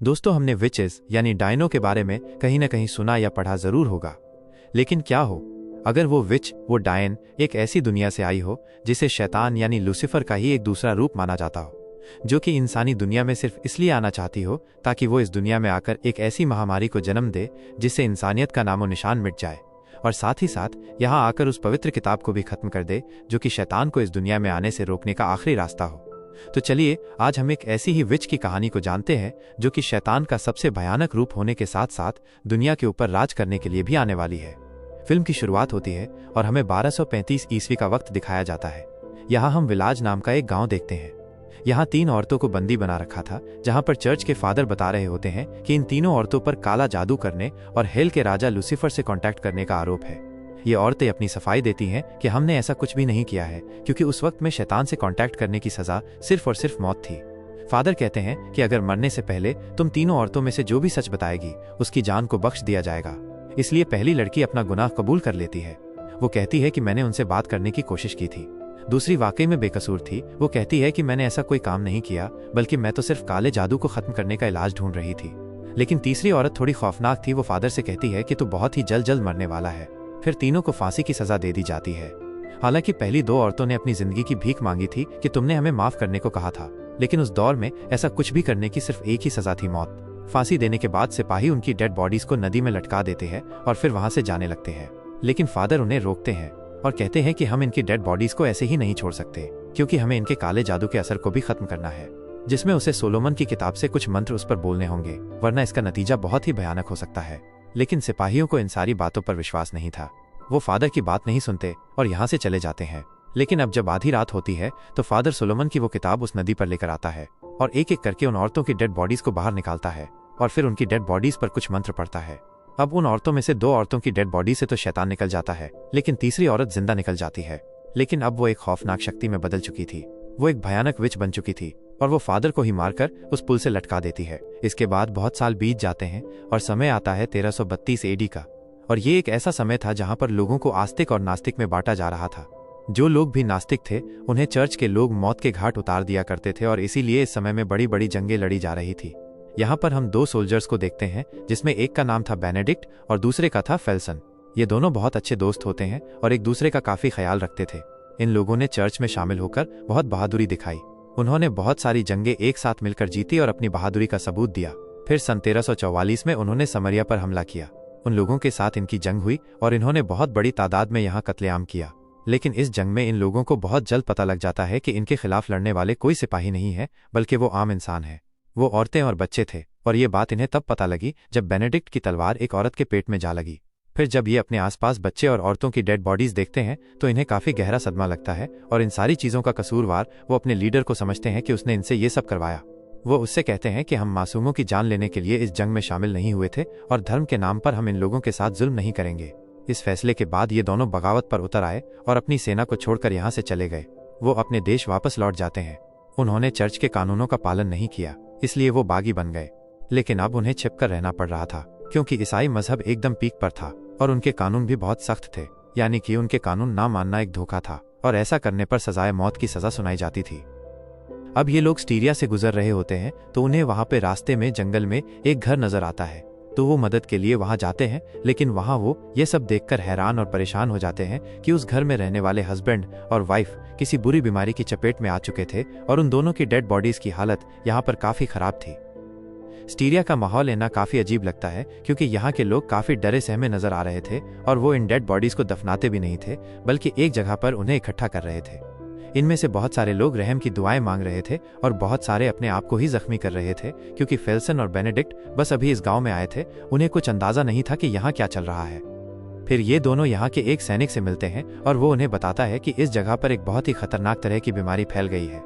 दोस्तों, हमने विचेस यानी डायनो के बारे में कहीं ना कहीं सुना या पढ़ा जरूर होगा। लेकिन क्या हो अगर वो विच, वो डायन एक ऐसी दुनिया से आई हो जिसे शैतान यानी लूसीफर का ही एक दूसरा रूप माना जाता हो, जो कि इंसानी दुनिया में सिर्फ इसलिए आना चाहती हो ताकि वो इस दुनिया में आकर एक ऐसी महामारी को जन्म दे जिससे इंसानियत का नामो निशान मिट जाए, और साथ ही साथ यहाँ आकर उस पवित्र किताब को भी खत्म कर दे जो कि शैतान को इस दुनिया में आने से रोकने का आखिरी रास्ता हो। तो चलिए आज हम एक ऐसी ही विच की कहानी को जानते हैं जो कि शैतान का सबसे भयानक रूप होने के साथ साथ दुनिया के ऊपर राज करने के लिए भी आने वाली है। फिल्म की शुरुआत होती है और हमें 1235 ईस्वी का वक्त दिखाया जाता है। यहाँ हम विलाज नाम का एक गांव देखते हैं। यहाँ 3 औरतों को बंदी बना रखा था, जहाँ पर चर्च के फादर बता रहे होते हैं कि इन तीनों औरतों पर काला जादू करने और हेल के राजा लूसीफर से कांटेक्ट करने का आरोप है। ये औरतें अपनी सफाई देती हैं कि हमने ऐसा कुछ भी नहीं किया है, क्योंकि उस वक्त में शैतान से कांटेक्ट करने की सजा सिर्फ और सिर्फ मौत थी। फादर कहते हैं कि अगर मरने से पहले तुम तीनों औरतों में से जो भी सच बताएगी उसकी जान को बख्श दिया जाएगा। इसलिए पहली लड़की अपना गुनाह कबूल कर लेती है। वो कहती है कि मैंने उनसे बात करने की कोशिश की थी। दूसरी वाकई में बेकसूर थी। वो कहती है कि मैंने ऐसा कोई काम नहीं किया, बल्कि मैं तो सिर्फ काले जादू को खत्म करने का इलाज ढूंढ रही थी। लेकिन तीसरी औरत थोड़ी खौफनाक थी। वो फादर से कहती है कि तू बहुत ही जल्द मरने वाला है। फिर तीनों को फांसी की सजा दे दी जाती है। हालांकि पहली 2 औरतों ने अपनी जिंदगी की भीख मांगी थी कि तुमने हमें माफ करने को कहा था, लेकिन उस दौर में ऐसा कुछ भी करने की सिर्फ एक ही सजा थी, मौत। फांसी देने के बाद सिपाही उनकी डेड बॉडीज को नदी में लटका देते हैं और फिर वहां से जाने लगते हैं। लेकिन फादर उन्हें रोकते हैं और कहते हैं कि हम इनकी डेड बॉडीज को ऐसे ही नहीं छोड़ सकते, क्योंकि हमें इनके काले जादू के असर को भी खत्म करना है, जिसमें उसे सोलोमन की किताब से कुछ मंत्र उस पर बोलने होंगे, वरना इसका नतीजा बहुत ही भयानक हो सकता है। लेकिन सिपाहियों को इन सारी बातों पर विश्वास नहीं था। वो फादर की बात नहीं सुनते और यहाँ से चले जाते हैं। लेकिन अब जब आधी रात होती है तो फादर सोलोमन की वो किताब उस नदी पर लेकर आता है और एक एक करके उन औरतों की डेड बॉडीज को बाहर निकालता है और फिर उनकी डेड बॉडीज पर कुछ मंत्र पढ़ता है। अब उन औरतों में से 2 औरतों की डेड बॉडी से तो शैतान निकल जाता है, लेकिन तीसरी औरत जिंदा निकल जाती है। लेकिन अब वो एक खौफनाक शक्ति में बदल चुकी थी। वो एक भयानक विच बन चुकी थी और वो फादर को ही मारकर उस पुल से लटका देती है। इसके बाद बहुत साल बीत जाते हैं और समय आता है 1332 एडी का। और ये एक ऐसा समय था जहां पर लोगों को आस्तिक और नास्तिक में बांटा जा रहा था। जो लोग भी नास्तिक थे उन्हें चर्च के लोग मौत के घाट उतार दिया करते थे और इसीलिए इस समय में बड़ी बड़ी जंगें लड़ी जा रही थी। यहाँ पर हम 2 सोल्जर्स को देखते हैं, जिसमें एक का नाम था बेनेडिक्ट और दूसरे का था फेल्सन। ये दोनों बहुत अच्छे दोस्त होते हैं और एक दूसरे का काफी ख्याल रखते थे। इन लोगों ने चर्च में शामिल होकर बहुत बहादुरी दिखाई। उन्होंने बहुत सारी जंगें एक साथ मिलकर जीती और अपनी बहादुरी का सबूत दिया। फिर सन 1344 में उन्होंने समरिया पर हमला किया। उन लोगों के साथ इनकी जंग हुई और इन्होंने बहुत बड़ी तादाद में यहाँ कत्लेआम किया। लेकिन इस जंग में इन लोगों को बहुत जल्द पता लग जाता है कि इनके खिलाफ लड़ने वाले कोई सिपाही नहीं है, बल्कि वो आम इंसान है। वो औरतें और बच्चे थे और ये बात इन्हें तब पता लगी जब बेनेडिक्ट की तलवार एक औरत के पेट में जा लगी। फिर जब ये अपने आसपास बच्चे और औरतों की डेड बॉडीज देखते हैं तो इन्हें काफी गहरा सदमा लगता है और इन सारी चीजों का कसूरवार वो अपने लीडर को समझते हैं कि उसने इनसे ये सब करवाया। वो उससे कहते हैं कि हम मासूमों की जान लेने के लिए इस जंग में शामिल नहीं हुए थे और धर्म के नाम पर हम इन लोगों के साथ जुल्म नहीं करेंगे। इस फैसले के बाद ये दोनों बगावत पर उतर आए और अपनी सेना को छोड़कर यहाँ से चले गए। वो अपने देश वापस लौट जाते हैं। उन्होंने चर्च के कानूनों का पालन नहीं किया, इसलिए वो बागी बन गए। लेकिन अब उन्हें छिपकर रहना पड़ रहा था, क्योंकि ईसाई मजहब एकदम पीक पर था और उनके कानून भी बहुत सख्त थे। यानी कि उनके कानून ना मानना एक धोखा था और ऐसा करने पर सजाए मौत की सजा सुनाई जाती थी। अब ये लोग स्टीरिया से गुजर रहे होते हैं तो उन्हें वहां पे रास्ते में जंगल में एक घर नजर आता है, तो वो मदद के लिए वहां जाते हैं। लेकिन वहां वो ये सब देखकर हैरान और परेशान हो जाते हैं कि उस घर में रहने वाले हस्बैंड और वाइफ किसी बुरी बीमारी की चपेट में आ चुके थे और उन दोनों की डेड बॉडीज की हालत यहाँ पर काफी खराब थी। स्टीरिया का माहौल लेना काफी अजीब लगता है, क्योंकि यहाँ के लोग काफी डरे सहमे नजर आ रहे थे और वो इन डेड बॉडीज को दफनाते भी नहीं थे, बल्कि एक जगह पर उन्हें इकट्ठा कर रहे थे। इनमें से बहुत सारे लोग रहम की दुआएं मांग रहे थे और बहुत सारे अपने आप को ही जख्मी कर रहे थे, क्योंकि फेल्सन और बेनेडिक्ट बस अभी इस गांव में आए थे। उन्हें कुछ अंदाजा नहीं था कि यहाँ क्या चल रहा है। फिर ये दोनों यहाँ के एक सैनिक से मिलते हैं और वो उन्हें बताता है कि इस जगह पर एक बहुत ही खतरनाक तरह की बीमारी फैल गई है।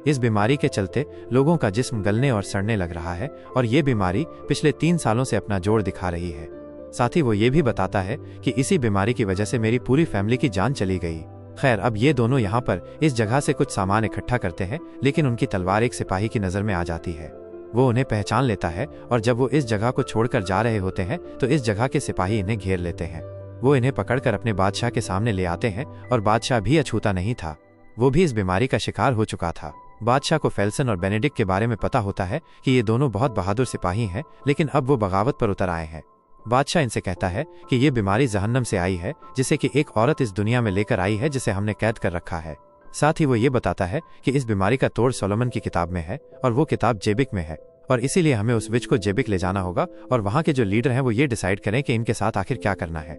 इस बीमारी के चलते लोगों का जिस्म गलने और सड़ने लग रहा है और ये बीमारी पिछले 3 सालों से अपना जोर दिखा रही है। साथ ही वो ये भी बताता है कि इसी बीमारी की वजह से मेरी पूरी फैमिली की जान चली गई। खैर, अब ये दोनों यहाँ पर इस जगह से कुछ सामान इकट्ठा करते हैं, लेकिन उनकी तलवार एक सिपाही की नजर में आ जाती है। वो उन्हें पहचान लेता है और जब वो इस जगह को छोड़कर जा रहे होते हैं तो इस जगह के सिपाही इन्हें घेर लेते हैं। वो इन्हें पकड़कर अपने बादशाह के सामने ले आते हैं और बादशाह भी अछूता नहीं था। वो भी इस बीमारी का शिकार हो चुका था। बादशाह को फेल्सन और बेनेडिक्ट के बारे में पता होता है कि ये दोनों बहुत बहादुर सिपाही हैं, लेकिन अब वो बगावत पर उतर आए हैं। बादशाह इनसे कहता है कि ये बीमारी जहन्नम से आई है, जिसे कि एक औरत इस दुनिया में लेकर आई है, जिसे हमने कैद कर रखा है। साथ ही वो ये बताता है कि इस बीमारी का तोड़ सोलोमन की किताब में है और वो किताब जेबिक में है, और इसीलिए हमें उस विच को जेबिक ले जाना होगा और वहां के जो लीडर हैं वो ये डिसाइड करें कि इनके साथ आखिर क्या करना है।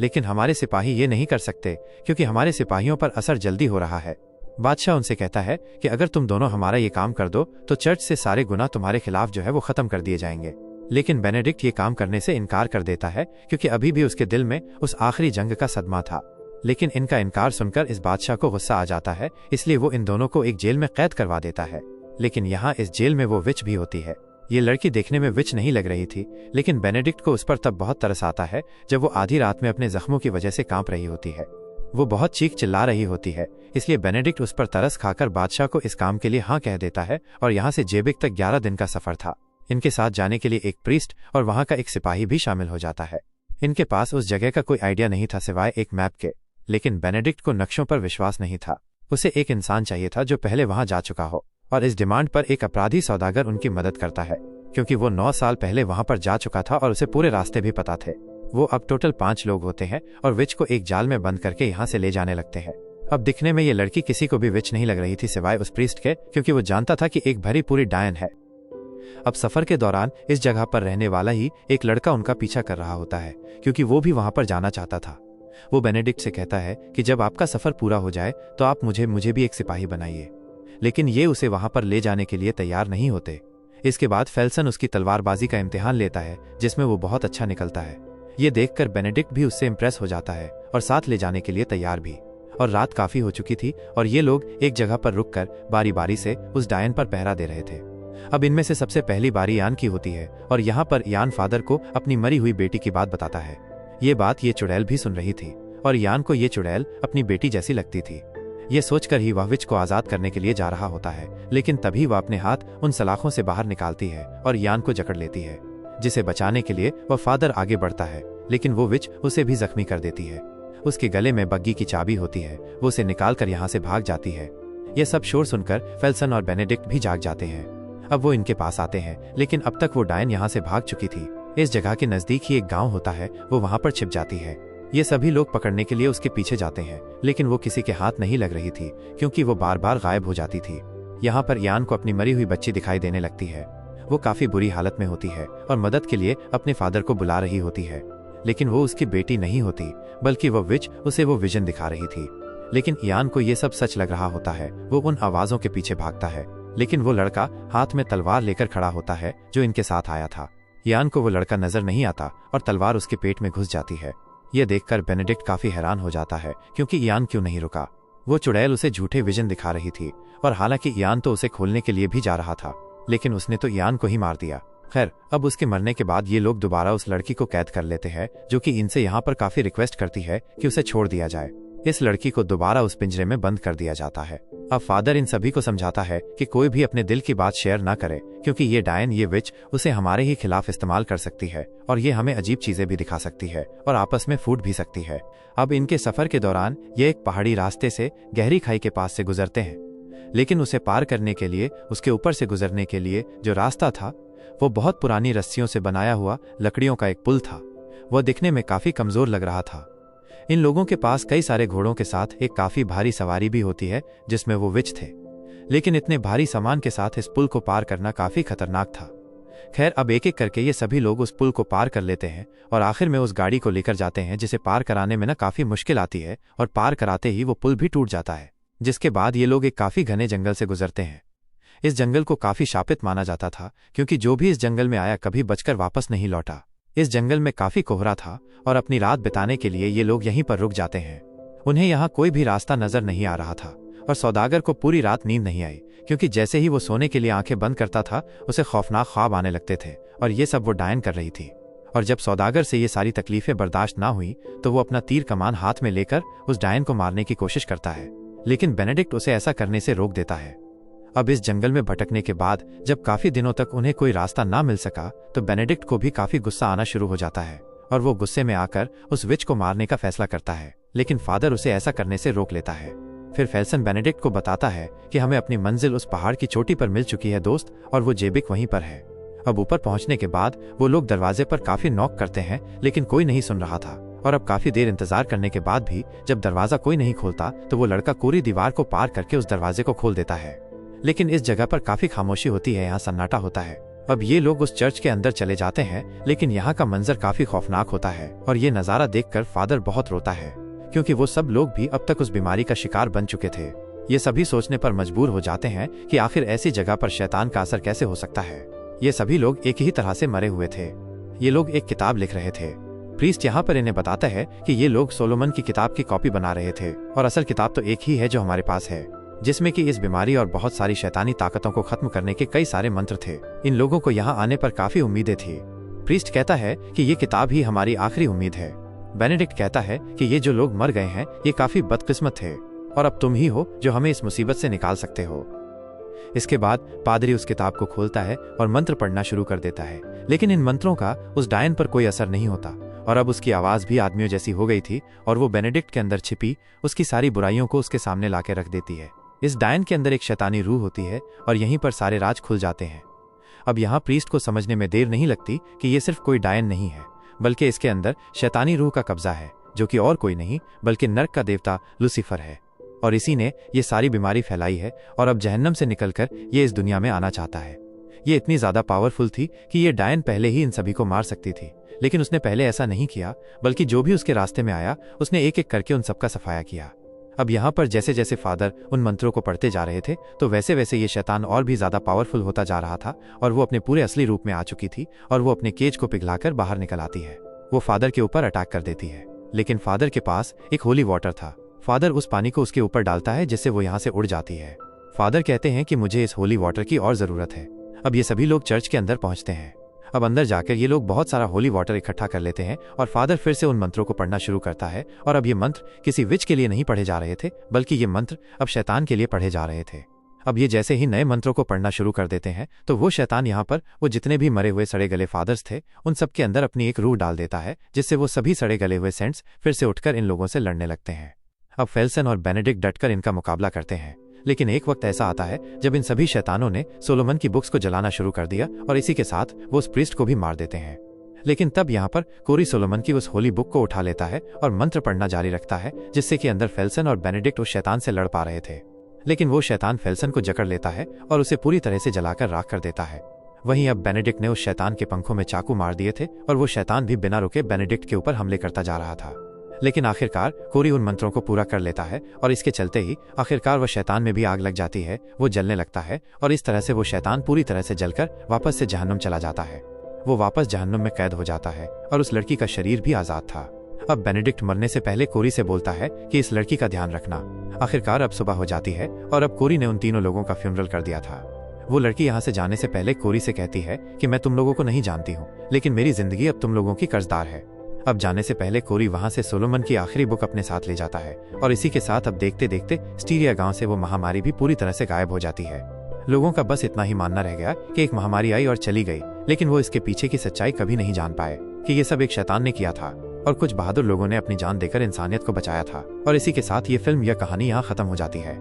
लेकिन हमारे सिपाही ये नहीं कर सकते क्योंकि हमारे सिपाहियों पर असर जल्दी हो रहा है। बादशाह उनसे कहता है कि अगर तुम दोनों हमारा ये काम कर दो तो चर्च से सारे गुनाह तुम्हारे खिलाफ जो है वो खत्म कर दिए जाएंगे। लेकिन बेनेडिक्ट ये काम करने से इनकार कर देता है क्योंकि अभी भी उसके दिल में उस आखिरी जंग का सदमा था। लेकिन इनका इनकार सुनकर इस बादशाह को गुस्सा आ जाता है, इसलिए वो इन दोनों को एक जेल में कैद करवा देता है। लेकिन यहाँ इस जेल में वो विच भी होती है। ये लड़की देखने में विच नहीं लग रही थी, लेकिन बेनेडिक्ट को उस पर तब बहुत तरस आता है जब वो आधी रात में अपने जख्मों की वजह से कांप रही होती है। वो बहुत चीख चिल्ला रही होती है, इसलिए बेनेडिक्ट उस पर तरस खाकर बादशाह को इस काम के लिए हाँ कह देता है और यहाँ से जेबिक तक 11 दिन का सफर था। इनके साथ जाने के लिए एक प्रीस्ट और वहाँ का एक सिपाही भी शामिल हो जाता है। इनके पास उस जगह का कोई आइडिया नहीं था सिवाय एक मैप के, लेकिन बेनेडिक्ट को नक्शों पर विश्वास नहीं था। उसे एक इंसान चाहिए था जो पहले वहां जा चुका हो, और इस डिमांड पर एक अपराधी सौदागर उनकी मदद करता है क्योंकि वो 9 साल पहले वहां पर जा चुका था और उसे पूरे रास्ते भी पता थे। वो अब टोटल 5 लोग होते हैं और विच को एक जाल में बंद करके यहाँ से ले जाने लगते हैं। अब दिखने में ये लड़की किसी को भी विच नहीं लग रही थी सिवाय उस प्रीस्ट के, क्योंकि वो जानता था कि एक भरी पूरी डायन है। अब सफर के दौरान इस जगह पर रहने वाला ही एक लड़का उनका पीछा कर रहा होता है क्योंकि वो भी वहां पर जाना चाहता था। वो बेनेडिक्ट से कहता है कि जब आपका सफर पूरा हो जाए तो आप मुझे भी एक सिपाही बनाइए, लेकिन ये उसे वहां पर ले जाने के लिए तैयार नहीं होते। इसके बाद फेल्सन उसकी तलवारबाजी का इम्तिहान लेता है जिसमें वो बहुत अच्छा निकलता है। ये देखकर बेनेडिक्ट भी उससे इम्प्रेस हो जाता है और साथ ले जाने के लिए तैयार भी। और रात काफी हो चुकी थी और ये लोग एक जगह पर रुककर बारी बारी से उस डायन पर पहरा दे रहे थे। अब इनमें से सबसे पहली बारी यान की होती है और यहाँ पर यान फादर को अपनी मरी हुई बेटी की बात बताता है। ये बात ये चुड़ैल भी सुन रही थी और यान को ये चुड़ैल अपनी बेटी जैसी लगती थी। ये सोचकर ही वह विच को आजाद करने के लिए जा रहा होता है, लेकिन तभी वह अपने हाथ उन सलाखों से बाहर निकालती है और यान को जकड़ लेती है, जिसे बचाने के लिए वह फादर आगे बढ़ता है, लेकिन वो विच उसे भी जख्मी कर देती है। उसके गले में बग्गी की चाबी होती है, वो उसे निकालकर यहाँ से भाग जाती है। ये सब शोर सुनकर फेल्सन और बेनेडिक्ट भी जाग जाते हैं। अब वो इनके पास आते हैं, लेकिन अब तक वो डायन यहाँ से भाग चुकी थी। इस जगह के नजदीक ही एक गांव होता है, वो वहां पर छिप जाती है। ये सभी लोग पकड़ने के लिए उसके पीछे जाते हैं, लेकिन वो किसी के हाथ नहीं लग रही थी क्योंकि वो बार बार गायब हो जाती थी। यहाँ पर यान को अपनी मरी हुई बच्ची दिखाई देने लगती है। वो काफी बुरी हालत में होती है और मदद के लिए अपने फादर को बुला रही होती है, लेकिन वो उसकी बेटी नहीं होती, बल्कि वो विच उसे वो विजन दिखा रही थी। लेकिन यान को ये सब सच लग रहा होता है। वो उन आवाजों के पीछे भागता है, लेकिन वो लड़का हाथ में तलवार लेकर खड़ा होता है जो इनके साथ आया था। यान को वो लड़का नजर नहीं आता और तलवार उसके पेट में घुस जाती है। ये देखकर बेनेडिक्ट काफी हैरान हो जाता है क्योंकि यान क्यों नहीं रुका। वो चुड़ैल उसे झूठे विजन दिखा रही थी और हालांकि यान तो उसे खोलने के लिए भी जा रहा था, लेकिन उसने तो यान को ही मार दिया। खैर, अब उसके मरने के बाद ये लोग दोबारा उस लड़की को कैद कर लेते हैं, जो कि इनसे यहाँ पर काफी रिक्वेस्ट करती है कि उसे छोड़ दिया जाए। इस लड़की को दोबारा उस पिंजरे में बंद कर दिया जाता है। अब फादर इन सभी को समझाता है कि कोई भी अपने दिल की बात शेयर ना करे, क्योंकि ये डायन, ये विच उसे हमारे ही खिलाफ इस्तेमाल कर सकती है और ये हमें अजीब चीजें भी दिखा सकती है और आपस में फूट भी सकती है। अब इनके सफर के दौरान ये एक पहाड़ी रास्ते से गहरी खाई के पास से गुजरते हैं, लेकिन उसे पार करने के लिए, उसके ऊपर से गुजरने के लिए जो रास्ता था वो बहुत पुरानी रस्सियों से बनाया हुआ लकड़ियों का एक पुल था। वह दिखने में काफी कमजोर लग रहा था। इन लोगों के पास कई सारे घोड़ों के साथ एक काफी भारी सवारी भी होती है जिसमें वो विच थे, लेकिन इतने भारी सामान के साथ इस पुल को पार करना काफी खतरनाक था। खैर, अब एक एक करके ये सभी लोग उस पुल को पार कर लेते हैं और आखिर में उस गाड़ी को लेकर जाते हैं, जिसे पार कराने में काफी मुश्किल आती है और पार कराते ही वो पुल भी टूट जाता है। जिसके बाद ये लोग एक काफी घने जंगल से गुजरते हैं। इस जंगल को काफी शापित माना जाता था क्योंकि जो भी इस जंगल में आया कभी बचकर वापस नहीं लौटा। इस जंगल में काफी कोहरा था और अपनी रात बिताने के लिए ये लोग यहीं पर रुक जाते हैं। उन्हें यहाँ कोई भी रास्ता नजर नहीं आ रहा था और सौदागर को पूरी रात नींद नहीं आई, क्योंकि जैसे ही वो सोने के लिए आंखें बंद करता था उसे खौफनाक ख्वाब आने लगते थे और ये सब वो डायन कर रही थी। और जब सौदागर से ये सारी तकलीफें बर्दाश्त ना हुई तो वो अपना तीर कमान हाथ में लेकर उस डायन को मारने की कोशिश करता है, लेकिन बेनेडिक्ट उसे ऐसा करने से रोक देता है। अब इस जंगल में भटकने के बाद जब काफी दिनों तक उन्हें कोई रास्ता ना मिल सका तो बेनेडिक्ट को भी काफी गुस्सा आना शुरू हो जाता है और वो गुस्से में आकर उस विच को मारने का फैसला करता है, लेकिन फादर उसे ऐसा करने से रोक लेता है। फिर फेल्सन बेनेडिक्ट को बताता है कि हमें अपनी मंजिल उस पहाड़ की चोटी पर मिल चुकी है दोस्त, और वो जेबिक वहीं पर है। अब ऊपर पहुंचने के बाद वो लोग दरवाजे पर काफी नॉक करते हैं, लेकिन कोई नहीं सुन रहा था। और अब काफी देर इंतजार करने के बाद भी जब दरवाजा कोई नहीं खोलता तो वो लड़का कोरी दीवार को पार करके उस दरवाजे को खोल देता है। लेकिन इस जगह पर काफी खामोशी होती है, यहाँ सन्नाटा होता है। अब ये लोग उस चर्च के अंदर चले जाते हैं, लेकिन यहाँ का मंजर काफी खौफनाक होता है और ये नजारा देखकर फादर बहुत रोता है, क्योंकि वो सब लोग भी अब तक उस बीमारी का शिकार बन चुके थे। ये सभी सोचने पर मजबूर हो जाते हैं कि आखिर ऐसी जगह पर शैतान का असर कैसे हो सकता है। ये सभी लोग एक ही तरह से मरे हुए थे। ये लोग एक किताब लिख रहे थे। प्रीस्ट यहाँ पर इन्हें बताता है कि ये लोग सोलोमन की किताब की कॉपी बना रहे थे, और असल किताब तो एक ही है जो हमारे पास है, जिसमें कि इस बीमारी और बहुत सारी शैतानी ताकतों को खत्म करने के कई सारे मंत्र थे। इन लोगों को यहाँ आने पर काफी उम्मीदें थी। प्रीस्ट कहता है कि ये किताब ही हमारी आखिरी उम्मीद है। बेनेडिक्ट कहता है कि ये जो लोग मर गए हैं ये काफी बदकिस्मत थे, और अब तुम ही हो जो हमें इस मुसीबत से निकाल सकते हो। इसके बाद पादरी उस किताब को खोलता है और मंत्र पढ़ना शुरू कर देता है, लेकिन इन मंत्रों का उस डायन पर कोई असर नहीं होता, और अब उसकी आवाज भी आदमियों जैसी हो गई थी, और वो बेनेडिक्ट के अंदर छिपी उसकी सारी बुराइयों को उसके सामने लाके रख देती है। इस डायन के अंदर एक शैतानी रूह होती है, और यहीं पर सारे राज खुल जाते हैं। अब यहाँ प्रीस्ट को समझने में देर नहीं लगती कि ये सिर्फ कोई डायन नहीं है, बल्कि इसके अंदर शैतानी रूह का कब्जा है, जो कि और कोई नहीं बल्कि नर्क का देवता लूसीफर है, और इसी ने ये सारी बीमारी फैलाई है, और अब जहन्नम से निकलकर ये इस दुनिया में आना चाहता है। ये इतनी ज्यादा पावरफुल थी कि ये डायन पहले ही इन सभी को मार सकती थी, लेकिन उसने पहले ऐसा नहीं किया, बल्कि जो भी उसके रास्ते में आया उसने एक एक करके उन सबका सफाया किया। अब यहाँ पर जैसे जैसे फादर उन मंत्रों को पढ़ते जा रहे थे तो वैसे वैसे ये शैतान और भी ज्यादा पावरफुल होता जा रहा था, और वो अपने पूरे असली रूप में आ चुकी थी, और वो अपने केज को पिघलाकर बाहर निकल आती है। वो फादर के ऊपर अटैक कर देती है, लेकिन फादर के पास एक होली वाटर था। फादर उस पानी को उसके ऊपर डालता है, जिससे वो यहाँ से उड़ जाती है। फादर कहते हैं कि मुझे इस होली वाटर की और जरूरत है। अब ये सभी लोग चर्च के अंदर पहुंचते हैं। अब अंदर जाकर ये लोग बहुत सारा होली वाटर इकट्ठा कर लेते हैं, और फादर फिर से उन मंत्रों को पढ़ना शुरू करता है। और अब ये मंत्र किसी विच के लिए नहीं पढ़े जा रहे थे, बल्कि ये मंत्र अब शैतान के लिए पढ़े जा रहे थे। अब ये जैसे ही नए मंत्रों को पढ़ना शुरू कर देते हैं तो वो शैतान यहाँ पर वो जितने भी मरे हुए सड़े गले फादर्स थे उन सब के अंदर अपनी एक रूह डाल देता है, जिससे वो सभी सड़े गले हुए सेंट्स फिर से उठकर इन लोगों से लड़ने लगते हैं। अब फेल्सन और बेनेडिक्ट डटकर इनका मुकाबला करते हैं, लेकिन एक वक्त ऐसा आता है जब इन सभी शैतानों ने सोलोमन की बुक्स को जलाना शुरू कर दिया, और इसी के साथ वो उस प्रीस्ट को भी मार देते हैं। लेकिन तब यहाँ पर कोरी सोलोमन की उस होली बुक को उठा लेता है और मंत्र पढ़ना जारी रखता है, जिससे कि अंदर फेल्सन और बेनेडिक्ट उस शैतान से लड़ पा रहे थे। लेकिन वो शैतान फेल्सन को जकड़ लेता है और उसे पूरी तरह से जलाकर राख कर देता है। वहीं अब बेनेडिक्ट ने उस शैतान के पंखों में चाकू मार दिए थे, और वो शैतान भी बिना रुके बेनेडिक्ट के ऊपर हमले करता जा रहा था। लेकिन आखिरकार कोरी उन मंत्रों को पूरा कर लेता है, और इसके चलते ही आखिरकार वह शैतान में भी आग लग जाती है। वो जलने लगता है, और इस तरह से वो शैतान पूरी तरह से जलकर वापस से जहन्नुम चला जाता है। वो वापस जहन्नुम में कैद हो जाता है, और उस लड़की का शरीर भी आजाद था। अब बेनेडिक्ट मरने से पहले कोरी से बोलता है कि इस लड़की का ध्यान रखना। आखिरकार अब सुबह हो जाती है, और अब कोरी ने उन तीनों लोगों का फ्यूनरल कर दिया था। वो लड़की यहाँ से जाने से पहले कोरी से कहती है कि मैं तुम लोगों को नहीं जानती हूँ, लेकिन मेरी जिंदगी अब तुम लोगों की कर्जदार है। अब जाने से पहले कोरी वहां से सोलोमन की आखिरी बुक अपने साथ ले जाता है, और इसी के साथ अब देखते देखते स्टीरिया गांव से वो महामारी भी पूरी तरह से गायब हो जाती है। लोगों का बस इतना ही मानना रह गया कि एक महामारी आई और चली गई, लेकिन वो इसके पीछे की सच्चाई कभी नहीं जान पाए कि ये सब एक शैतान ने किया था, और कुछ बहादुर लोगों ने अपनी जान देकर इंसानियत को बचाया था। और इसी के साथ ये फिल्म या कहानी यहाँ खत्म हो जाती है।